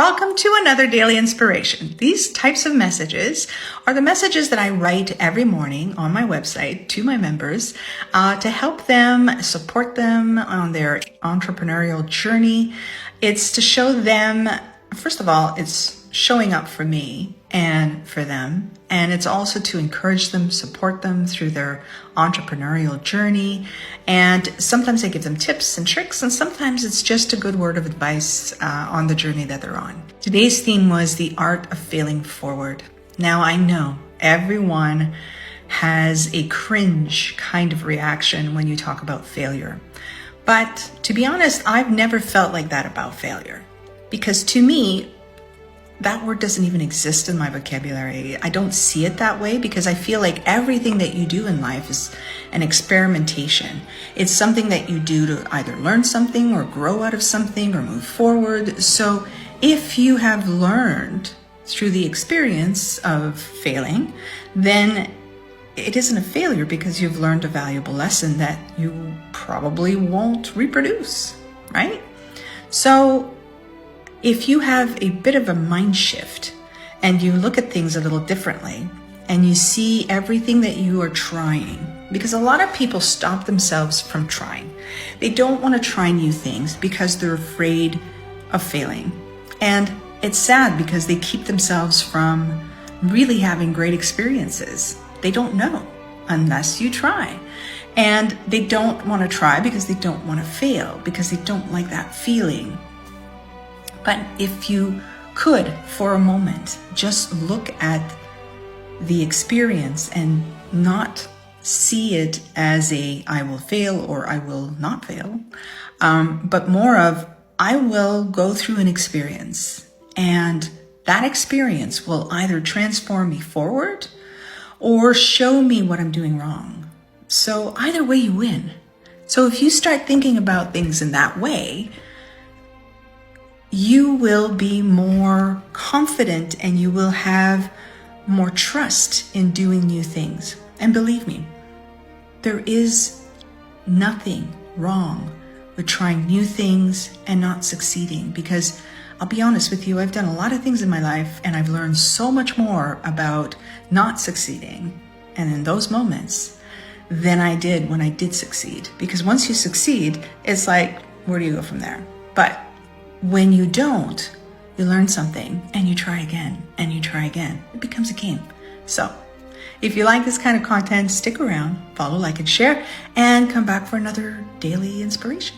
Welcome to another daily inspiration. These types of messages are the messages that I write every morning on my website to my members to help them, support them on their entrepreneurial journey. It's to show them, first of all, it's showing up for me and for them. And it's also to encourage them, support them through their entrepreneurial journey. And sometimes I give them tips and tricks, and sometimes it's just a good word of advice on the journey that they're on. Today's theme was the art of failing forward. Now I know everyone has a cringe kind of reaction when you talk about failure. But to be honest, I've never felt like that about failure. Because to me, that word doesn't even exist in my vocabulary. I don't see it that way because I feel like everything that you do in life is an experimentation. It's something that you do to either learn something or grow out of something or move forward. So if you have learned through the experience of failing, then it isn't a failure because you've learned a valuable lesson that you probably won't reproduce, right? So if you have a bit of a mind shift and you look at things a little differently and you see everything that you are trying, because a lot of people stop themselves from trying. They don't want to try new things because they're afraid of failing. And it's sad because they keep themselves from really having great experiences. They don't know unless you try. And they don't want to try because they don't want to fail, because they don't like that feeling. But if you could, for a moment, just look at the experience and not see it as a I will fail or I will not fail, but more of I will go through an experience, and that experience will either transform me forward or show me what I'm doing wrong. So either way you win. So if you start thinking about things in that way, you will be more confident and you will have more trust in doing new things. And believe me, there is nothing wrong with trying new things and not succeeding, because I'll be honest with you, I've done a lot of things in my life and I've learned so much more about not succeeding and in those moments than I did when I did succeed. Because once you succeed, it's like, where do you go from there? But when you don't, you learn something and you try again and you try again. It becomes a game. So if you like this kind of content, stick around, follow, like, and share, and come back for another daily inspiration.